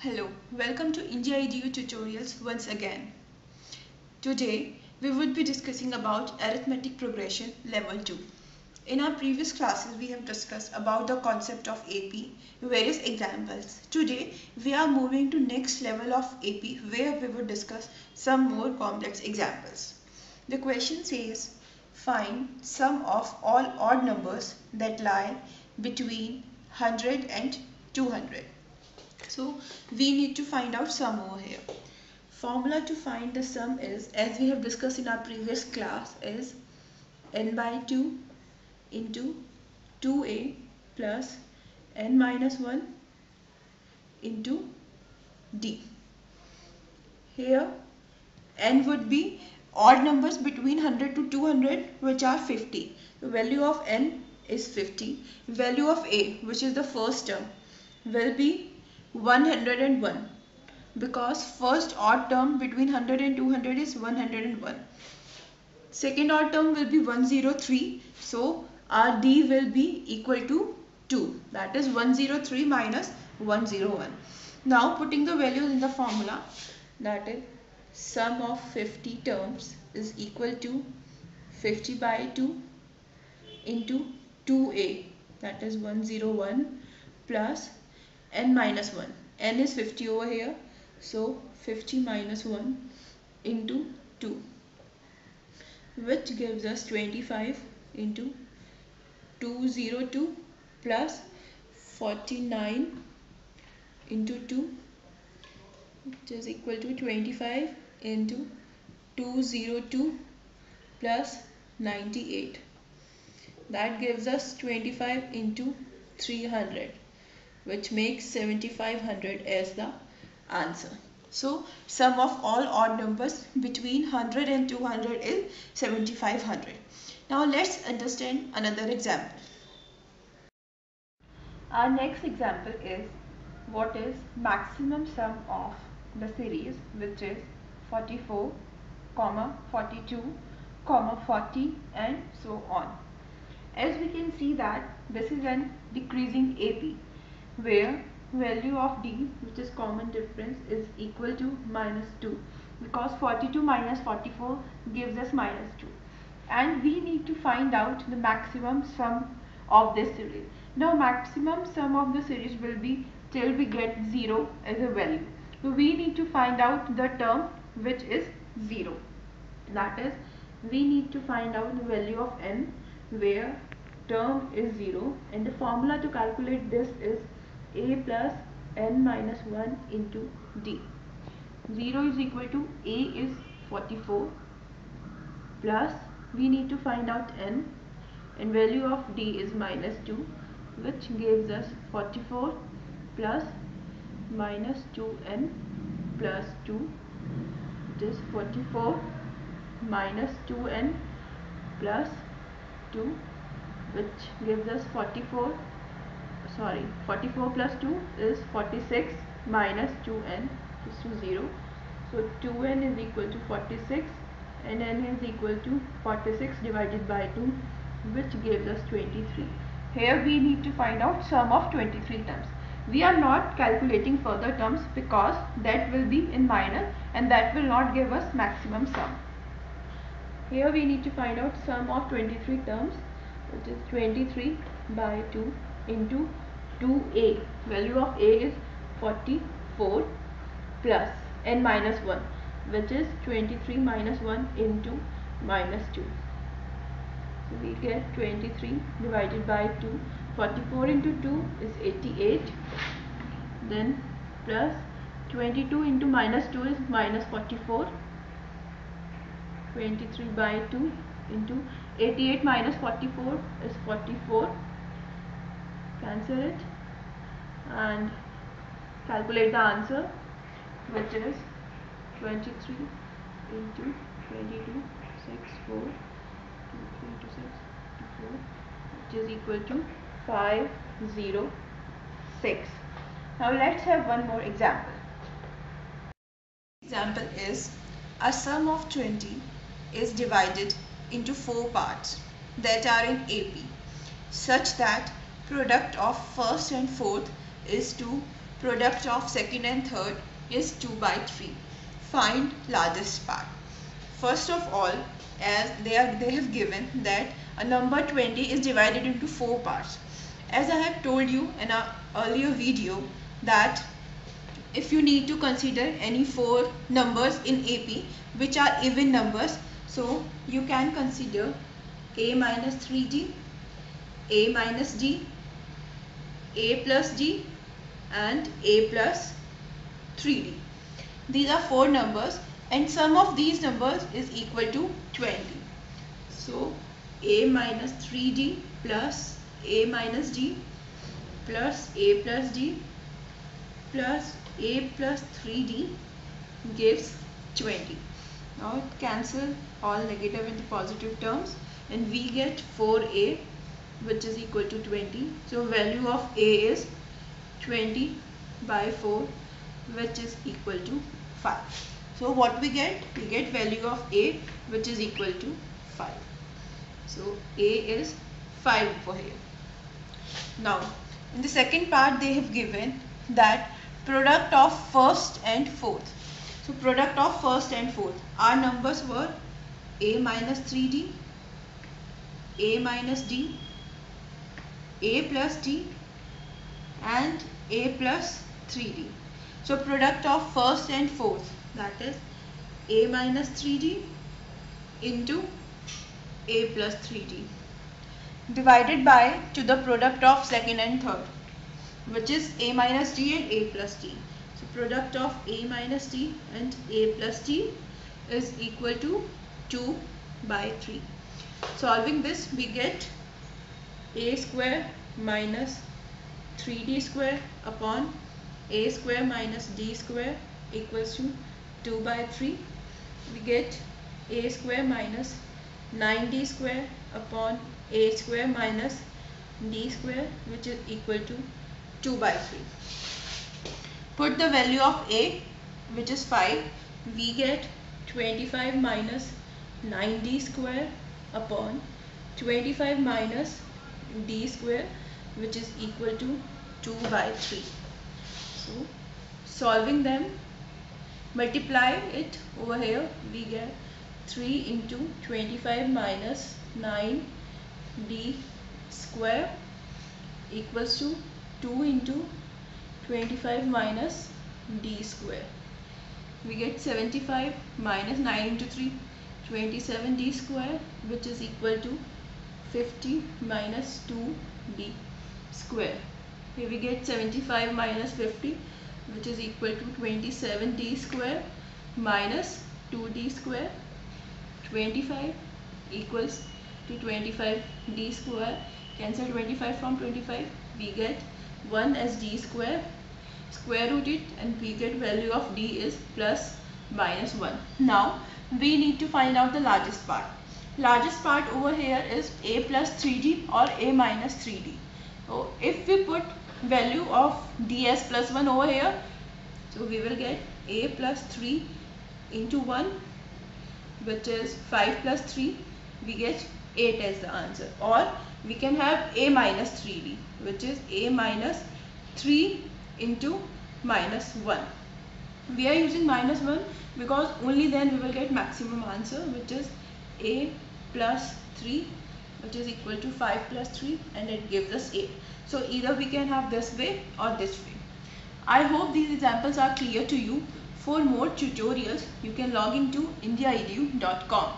Hello, welcome to India EDU tutorials once again. Today we would be discussing about arithmetic progression level 2. In our previous classes we have discussed about the concept of AP, various examples. Today we are moving to next level of AP where we will discuss some more complex examples. The question says find sum of all odd numbers that lie between 100 and 200. So we need to find out sum over here. Formula to find the sum is, as we have discussed in our previous class, is n by 2 into 2a plus n minus 1 into d. Here n would be odd numbers between 100 to 200 which are 50. The value of n is 50. Value of a, which is the first term, will be 101 because first odd term between 100 and 200 is 101. Second odd term will be 103, so our d will be equal to 2, that is 103 minus 101. Now putting the values in the formula, that is sum of 50 terms is equal to 50 by 2 into 2a, that is 101 plus n minus 1. N is 50 over here, so 50 minus 1 into 2, which gives us 25 into 202 plus 49 into 2, which is equal to 25 into 202 plus 98. That gives us 25 into 300, which makes 7500 as the answer. So sum of all odd numbers between 100 and 200 is 7500. Now let's understand another example. Our next example is what is maximum sum of the series, which is 44, 42, 40 and so on. As we can see that this is an decreasing AP where value of d, which is common difference, is equal to minus 2 because 42 minus 44 gives us minus 2, and we need to find out the maximum sum of this series. Now maximum sum of the series will be till we get 0 as a value. So we need to find out the term which is 0, that is we need to find out the value of n where term is 0, and the formula to calculate this is a plus n minus 1 into d. 0 is equal to a is 44 plus we need to find out n, and value of d is minus 2, which gives us 44 plus minus 2n plus 2. It is 44 minus 2n plus 2, which gives us 44 plus 2 is 46 minus 2n is to 0. So 2n is equal to 46 and n is equal to 46 divided by 2, which gives us 23. Here we need to find out sum of 23 terms. We are not calculating further terms because that will be in minor and that will not give us maximum sum. Here we need to find out sum of 23 terms, which is 23 by 2 into 2a. Value of a is 44 plus n minus 1, which is 23 minus 1 into minus 2. So we get 23 divided by 2. 44 into 2 is 88. Then plus 22 into minus 2 is minus 44. 23 by 2 into 88 minus 44 is 44. Cancel it and calculate the answer, which is 23 into 22, 6, 4, 2, 3 into 6, 4, which is equal to 506. Now let's have one more example. Example is a sum of 20 is divided into 4 parts that are in AP such that product of first and fourth is to product of second and third is 2 by 3. Find largest part. First of all, as they have given that a number 20 is divided into 4 parts. As I have told you in an earlier video that if you need to consider any 4 numbers in AP which are even numbers, so you can consider a minus 3d, a minus d, a plus d and a plus 3d. These are 4 numbers and sum of these numbers is equal to 20. So a minus 3d plus a minus d plus a plus d plus a plus 3d gives 20. Now cancel all negative into positive terms and we get 4a which is equal to 20. So value of a is 20 by 4 which is equal to 5. So what we get? We get value of a which is equal to 5. So a is 5 over here. Now in the second part they have given that product of first and fourth. So product of first and fourth. Our numbers were a minus 3d, a minus d, a plus d and a plus 3d. So product of first and fourth, that is a minus 3d into a plus 3d divided by to the product of second and third, which is a minus d and a plus d. So product of a minus d and a plus d is equal to 2 by 3. Solving this we get a square minus 3d square upon a square minus d square equals to 2 by 3. We get a square minus 9d square upon a square minus d square which is equal to 2 by 3. Put the value of a which is 5. We get 25 minus 9d square upon 25 minus d square which is equal to 2 by 3. So solving them, multiply it over here, we get 3 into 25 minus 9d square equals to 2 into 25 minus d square. We get 75 minus 9 into 3, 27d square which is equal to 50 minus 2d square. Here we get 75 minus 50 which is equal to 27d square minus 2d square. 25 equals to 25d square. Cancel 25 from 25. We get 1 as d square. Square root it and we get value of d is plus minus 1. Now we need to find out the largest part. Largest part over here is a plus 3d or a minus 3d. So if we put value of d as plus 1 over here, so we will get a plus 3 into 1 which is 5 plus 3, we get 8 as the answer. Or we can have a minus 3d which is a minus 3 into minus 1. We are using minus 1 because only then we will get maximum answer which is a plus 3 which is equal to 5 plus 3 and it gives us 8. So either we can have this way or this way. I hope these examples are clear to you. For more tutorials you can log into indiaedu.com.